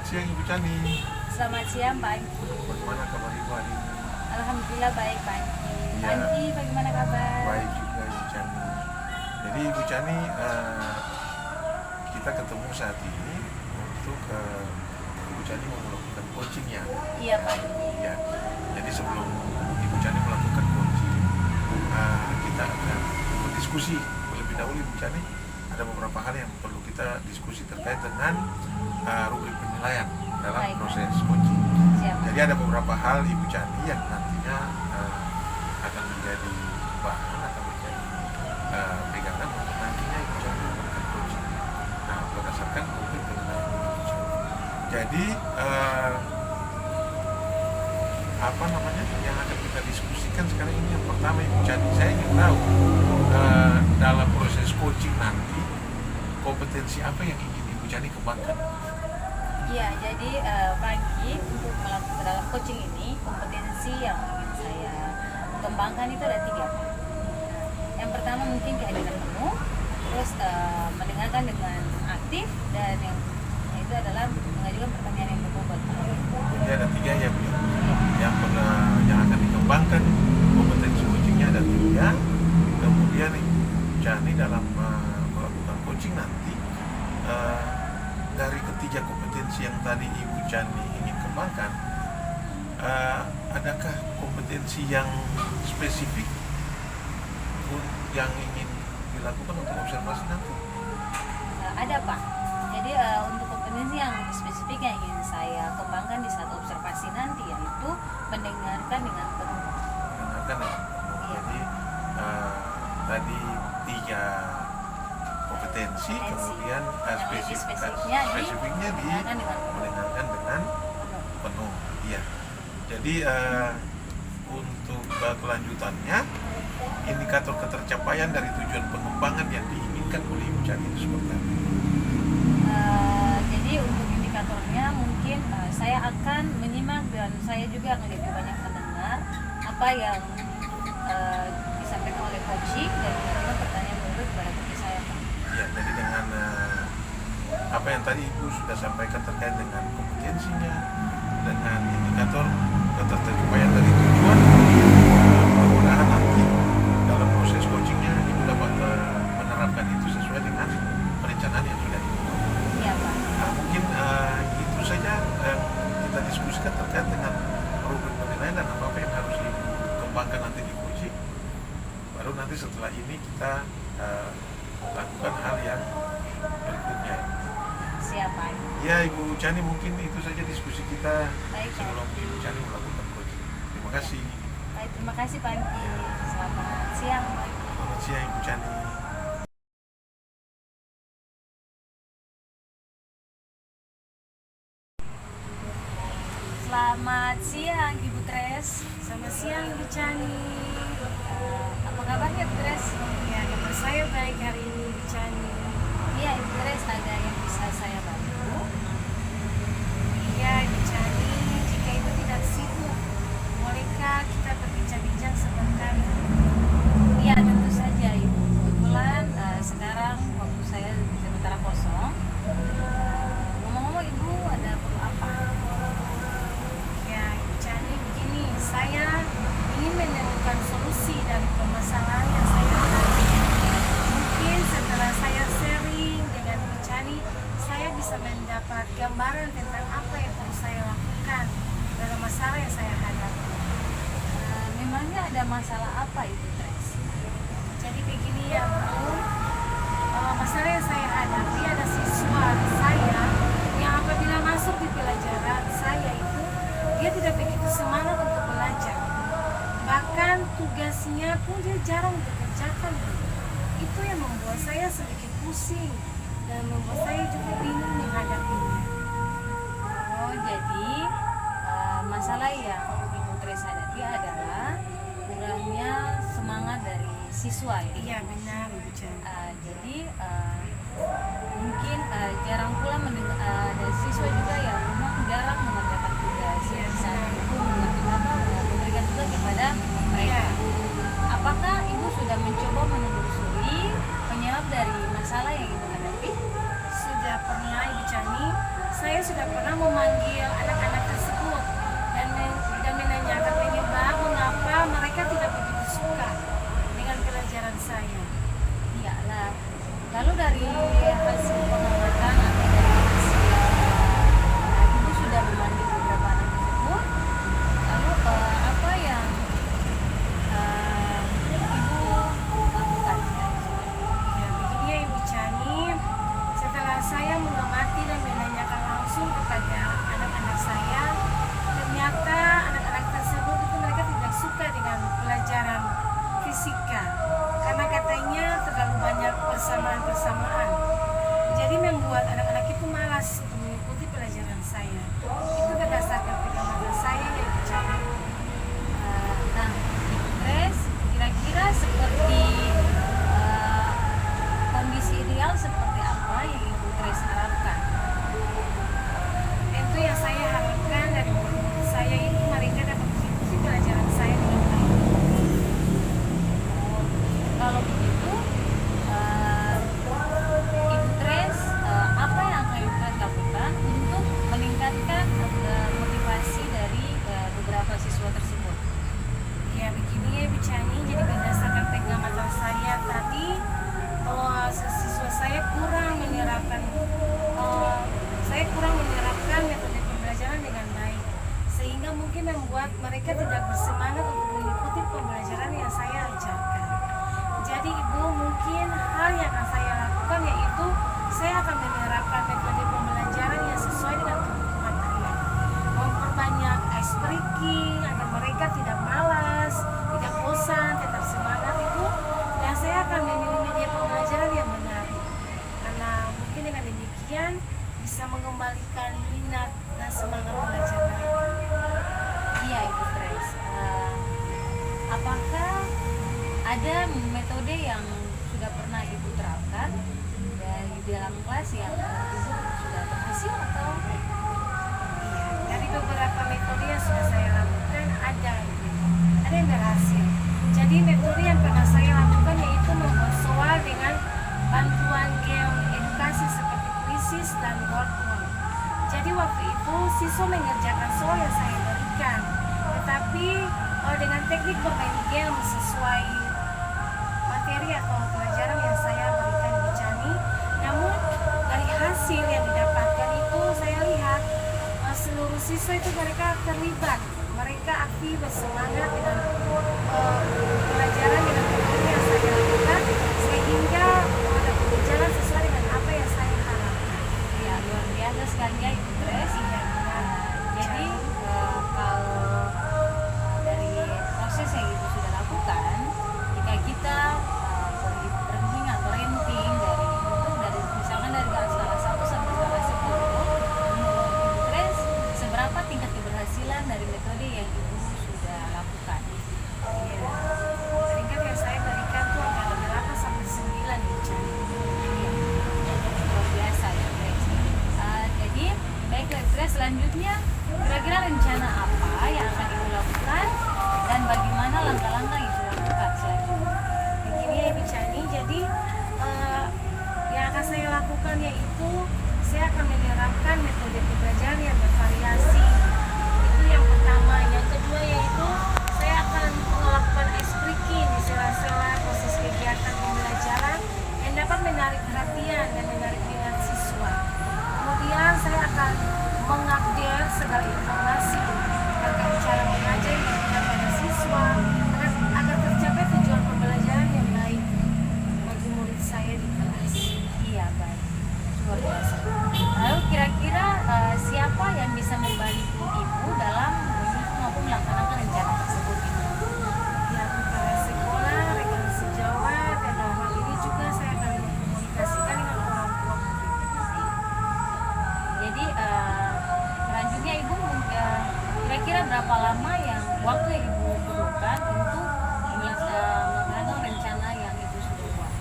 siang Ibu Chani. Selamat siang Pak Angki. Bagaimana kabar Ibu hari ini? Alhamdulillah baik Pak Angki. Ya. Pak Angki bagaimana kabar? Baik juga Ibu Chani. Jadi Ibu Chani, kita ketemu saat ini untuk Ibu Chani mau melakukan coaching ya. Iya Pak Angki. Ya. Jadi sebelum Ibu Chani melakukan coaching, kita akan berdiskusi terlebih dahulu Ibu Chani. Ada beberapa hal yang perlu kita diskusi terkait dengan rubrik penilaian dalam Baik. proses coaching. Siap. Jadi ada beberapa hal Ibu Chani yang nantinya akan menjadi bahan, akan menjadi pegangan untuk nantinya Ibu Chani melakukan coaching. Nah, berdasarkan rubrik penilaian Ibu Chani. Jadi yang akan kita diskusikan sekarang ini yang pertama Ibu Chani, saya ingin tahu dalam proses coaching nanti kompetensi apa yang ingin Ibu Chani kembangkan? Iya, jadi Pak Angki untuk melakukan dalam coaching ini kompetensi yang ingin saya kembangkan itu ada 3 Pak. Yang pertama mungkin kehadiran penuh, terus mendengarkan dengan aktif, dan yang itu adalah mengajukan pertanyaan yang berbobot. Jadi ada 3 ya Bu. Yang akan dikembangkan kompetensi coachingnya ada 3. Kemudian Ibu Chani dalam melakukan coaching nanti dari ketiga kompetensi yang tadi Ibu Chani ingin kembangkan, adakah kompetensi yang spesifik yang ingin dilakukan untuk observasi nanti? Ada Pak. Jadi untuk kompetensi yang spesifik yang ingin saya kembangkan di saat observasi nanti yaitu mendengarkan dengan penuh. Mendengarkan dengan penuh. Iya. Jadi tadi 3 kompetensi, kemudian spesifiknya mendengarkan dengan penuh. penuh. Iya. Jadi untuk kelanjutannya, indikator ketercapaian dari tujuan pengembangan yang diinginkan oleh Ibu Chani itu seperti apa? Jadi untuk indikatornya mungkin saya akan menyimak dan saya juga akan lebih banyak mendengar apa yang disampaikan oleh coaching dan mengajukan pertanyaan baru kepada coach saya. Ya, jadi dengan apa yang tadi Ibu sudah sampaikan terkait dengan kompetensinya, dengan indikator ketercapaian dari tujuan, mudah-mudahan nanti dalam proses coachingnya Ibu dapat menerapkan itu sesuai dengan perencanaan yang sudah dibuat. Iya Pak. Nah, mungkin itu saja kita diskusikan terkait dengan rubrik penilaian dan apa yang harus dikembangkan nanti di coaching. Baru nanti setelah ini kita lakukan hal yang berikutnya. Siap Pak. Ya Ibu Chani, mungkin itu saja diskusi kita Baik, Pak. sebelum Ibu Chani melakukan coaching. Terima kasih. Baik, terima kasih Pak Angki. Selamat siang. Selamat siang Ibu Chani. Selamat siang Ibu Tres. Selamat siang Ibu Chani. Apa kabarnya Ibu Tres? Ya, kabar saya baik hari ini Ibu Chani. Iya Ibu Tres, ada yang bisa saya bantu? Ya Ibu Chani, jika Ibu tidak sibuk, bolehkah kita berbincang-bincang sebentar? Iya tentu saja Ibu. Kebetulan sekarang waktu saya sementara kosong. Ngomong-ngomong Ibu ada perlu apa? Ya Ibu Chani, begini, saya ingin menemukan solusi dari permasalahan yang saya hadapi. Mungkin setelah saya sharing dengan Ibu Chani, saya bisa mendapat gambaran tentang apa yang perlu saya lakukan dalam masalah yang saya hadapi. Memangnya ada masalah apa Ibu Tres? Jadi begini ya Bu, masalah yang saya hadapi ada siswa saya yang apabila masuk di pelajaran saya itu dia tidak begitu semangat untuk belajar. Bahkan tugasnya pun dia jarang dikerjakan Bu. Itu yang membuat saya sedikit pusing dan membuat saya juga bingung menghadapinya. Oh jadi masalah yang Ibu Tres hadapi adalah kurangnya semangat dari siswa ya? Iya benar Ibu Chani. Jadi mungkin jarang pula mendengar ada siswa juga yang memang jarang mengerjakan tugas yang saat itu memberikan tugas kepada mereka. Apakah Ibu sudah mencoba menelusuri penyebab dari masalah yang Ibu hadapi? Sudah pernah Ibu Chani, saya sudah pernah memanggil juga mungkin membuat mereka tidak bersemangat untuk mengikuti pembelajaran yang saya ajarkan. Jadi ibu, mungkin hal yang akan saya lakukan yaitu saya akan menerapkan metode pembelajaran yang sesuai dengan kebutuhan anak, memperbanyak ice breaking agar mereka tidak malas, tidak bosan, tetap semangat ibu. Dan saya akan memilih media pembelajaran yang menarik, karena mungkin dengan demikian bisa mengembalikan minat dan semangat belajar mereka. Iya Ibu Grace. Apakah ada metode yang sudah pernah Ibu terapkan dari dalam kelas yang Ibu sudah berhasil atau? Iya, dari beberapa metode yang sudah saya lakukan ada yang berhasil. Jadi metode yang pernah saya lakukan yaitu membuat soal dengan bantuan game edukasi seperti quizzes dan boardwalk. Jadi waktu itu siswa mengerjakan soal yang saya berikan, tetapi dengan teknik bermain game sesuai materi atau pelajaran yang saya berikan di Cani. Namun dari hasil yang didapatkan itu saya lihat seluruh siswa itu mereka terlibat, mereka aktif, bersemangat dengan pelajaran dengan metode yang saya lakukan, sehingga dapat berjalan sesuai dengan apa yang saya harapkan. Ya, luar biasa sekali ya Ibu Grace. Iya, benar. Jadi kalau dari proses yang Ibu sudah lakukan, jika kita beri atau ranking dari misalkan dari skala 1 sampai skala 10, menurut Ibu Grace seberapa tingkat keberhasilan dari metode yang Ibu sudah lakukan? Iya. Peringkat yang saya berikan tuh antara 8 sampai 9 di Cani. Luar biasa ya Grace. Jadi baiklah Grace, selanjutnya kira-kira rencana apa yang akan Ibu lakukan dan bagaimana langkah-langkah Ibu lakukan selanjutnya? Begini ya Ibu Cani, jadi yang akan saya lakukan yaitu saya akan menerapkan metode pembelajaran yang bervariasi. Itu yang pertama. Yang kedua yaitu saya akan melakukan ice breaking di sela-sela proses kegiatan pembelajaran yang dapat menarik perhatian dan menarik minat siswa. Kemudian saya akan mengupdate segala informasi terkait cara mengajar yang diberikan pada siswa agar tercapai tujuan pembelajaran yang baik bagi murid saya di kelas. Iya, baik. Luar biasa. Lalu kira-kira siapa yang bisa membantu Ibu dalam menyusun maupun melaksanakan rencana tersebut Ibu? Ya, kepala sekolah, rekan sejawat, dan dalam hal ini juga saya akan mengkomunikasikan dengan orang tua murid. Jadi selanjutnya Ibu kira-kira berapa lama yang waktu yang Ibu perlukan untuk melaksanakan rencana yang Ibu sudah buat?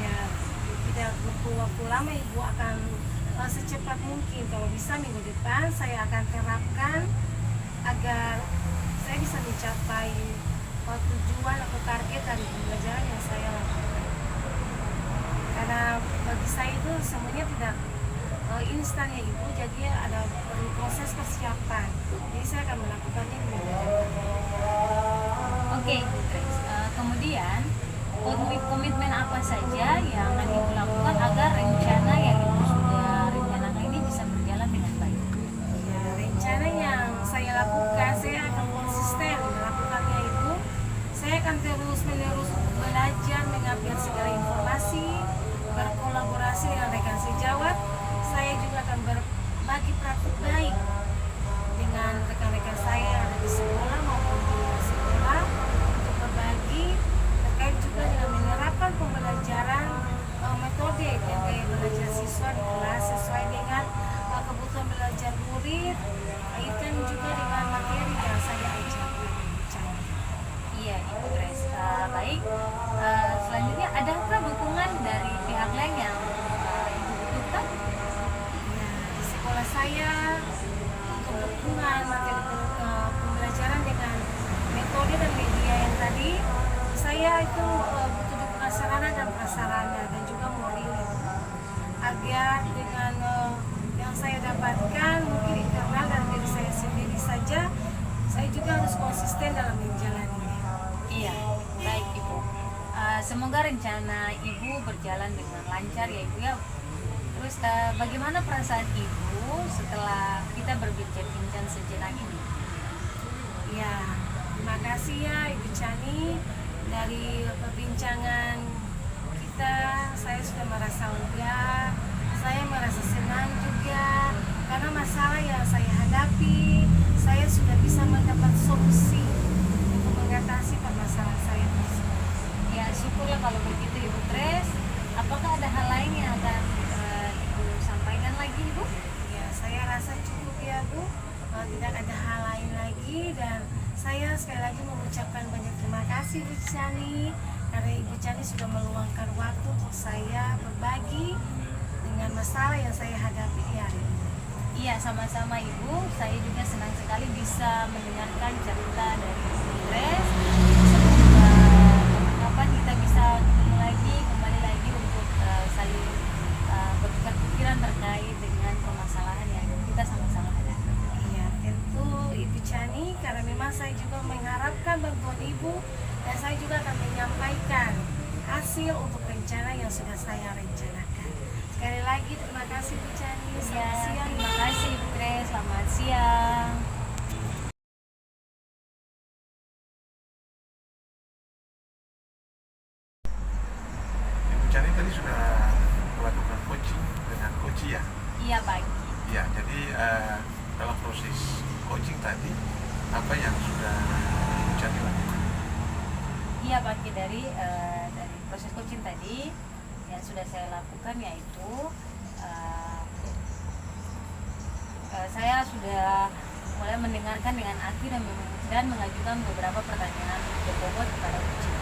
Ya, tidak butuh waktu lama, Ibu akan secepat mungkin. Kalau bisa minggu depan saya akan terapkan agar saya bisa mencapai tujuan atau target dari pembelajaran yang saya lakukan. Karena bagi saya itu semuanya tidak instan ya Ibu, jadi ada perlu proses persiapan. Jadi saya akan melakukannya minggu depan. Oke, Ibu Grace. Kemudian komitmen apa saja yang akan Ibu lakukan agar rencana yang Ibu sudah rencanakan ini bisa berjalan dengan baik? Ya, rencana yang saya lakukan, saya akan konsisten melakukannya Ibu. Saya akan terus-menerus belajar mengupdate segala informasi, berkolaborasi dengan rekan sejawat. Saya juga akan berbagi praktik baik dengan rekan-rekan saya yang ada di sekolah maupun di luar sekolah untuk berbagi terkait juga dengan menerapkan pembelajaran metode yang gaya belajar siswa di kelas sesuai dengan kebutuhan belajar murid, kaitkan juga dengan materi yang saya ajarkan. Iya, Ibu Grace. Baik. Selanjutnya adakah dukungan dari pihak lain yang Ibu butuhkan? Ya, di sekolah saya untuk dukungan materi pembelajaran dengan metode dan media yang tadi, saya itu butuh dukungan sarana dan prasarana dan juga moral agar dengan yang saya dapatkan mungkin internal dan diri saya sendiri saja, saya juga harus konsisten dalam menjalaninya. Iya, baik Ibu. Semoga rencana Ibu berjalan dengan lancar ya Ibu ya. Terus bagaimana perasaan Ibu setelah kita berbincang-bincang sejenak ini? kasih ya Ibu Chani. Dari perbincangan kita, saya sudah merasa lega, saya merasa senang juga karena masalah yang saya hadapi, saya sudah bisa mendapat solusi untuk mengatasi permasalahan saya tersebut. Ya syukurlah kalau begitu Ibu Tres. Apakah ada hal lain yang akan Ibu sampaikan lagi Ibu? Ya, saya rasa cukup ya Bu. Tidak ada hal lain lagi, dan saya sekali lagi mengucapkan banyak terima kasih Ibu Chani karena Ibu Chani sudah meluangkan waktu untuk saya berbagi dengan masalah yang saya hadapi hari ini. Iya, sama-sama Ibu. Saya juga senang sekali bisa mendengarkan cerita dari Ibu Tres. Semoga kapan kita bisa kembali lagi untuk saling bertukar pikiran terkait dengan permasalahan yang kita sama-sama hadapi. Iya, tentu Ibu Chani, karena memang saya juga mengharapkan bantuan Ibu, dan saya juga akan menyampaikan hasil untuk rencana yang sudah saya rencanakan. Sekali lagi terima kasih Bu Chani. Ya, Selamat siang. terima kasih Ibu Tres. Selamat siang. Ibu Chani tadi sudah melakukan coaching dengan coach ya. Iya pagi. Iya, jadi dalam proses coaching tadi apa yang sudah Ibu Chani lakukan? Iya pagi, dari proses coaching tadi yang sudah saya lakukan yaitu saya sudah mulai mendengarkan dengan hati dan mengajukan beberapa pertanyaan berbobot kepada coaching.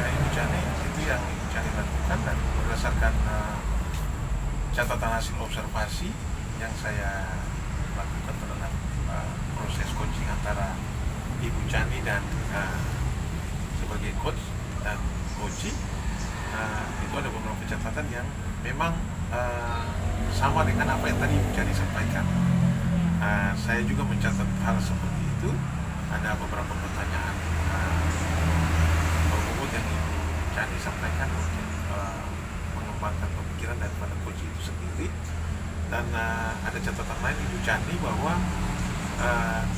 Ibu Chani, itu yang Ibu Chani lakukan, dan berdasarkan catatan hasil observasi yang saya lakukan terhadap proses coaching antara Ibu Chani dan sebagai coach dan coaching, itu ada beberapa catatan yang memang sama dengan apa yang tadi Ibu Chani sampaikan. Saya juga mencatat hal seperti itu. Ada beberapa pertanyaan berbobot yang Ibu Chani sampaikan untuk mengembangkan pemikiran daripada coach itu sendiri. Dan ada catatan lain Ibu Chani bahwa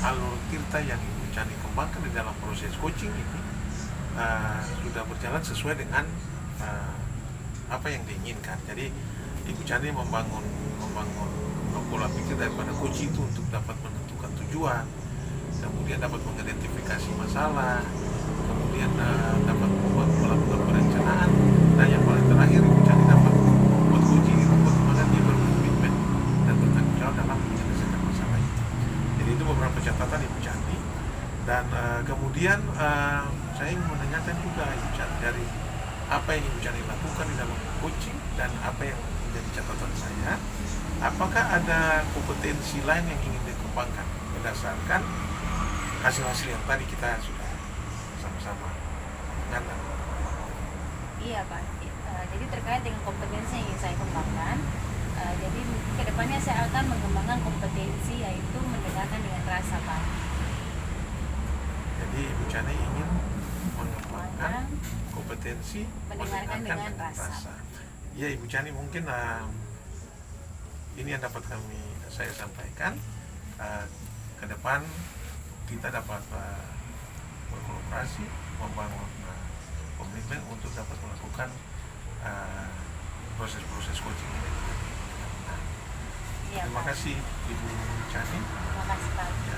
alur tirta yang Ibu Chani kembangkan di dalam proses coaching ini sudah berjalan sesuai dengan apa yang diinginkan. Jadi Ibu Chani membangun pola pikir daripada coach itu untuk dapat menentukan tujuan, kemudian dapat mengidentifikasi masalah, kemudian dapat melakukan perencanaan, dan yang paling terakhir Ibu Chani dapat membuat coaching itu bagaimana dia berkomitmen dan bertanggung jawab dalam menyelesaikan masalah itu. Jadi itu beberapa catatan Ibu Chani. Dan kemudian saya ingin menanyakan juga Ibu Chani, dari apa yang Ibu Chani lakukan di dalam coaching dan apa yang menjadi catatan saya, apakah ada kompetensi lain yang ingin dikembangkan berdasarkan hasil-hasil yang tadi kita sudah sama-sama dengarkan? Iya Pak. Jadi terkait dengan kompetensi yang ingin saya kembangkan, jadi kedepannya saya akan mengembangkan kompetensi yaitu mendengarkan dengan rasa Pak. Jadi Ibu Chani ingin mengembangkan kompetensi mendengarkan dengan rasa. Ya Ibu Chani, mungkin ini yang dapat saya sampaikan. Ke depan kita dapat berkolaborasi, membangun komitmen untuk dapat melakukan proses-proses coaching ini. Iya, Terima Pak. kasih Ibu Chani. Terima kasih Pak. Ya.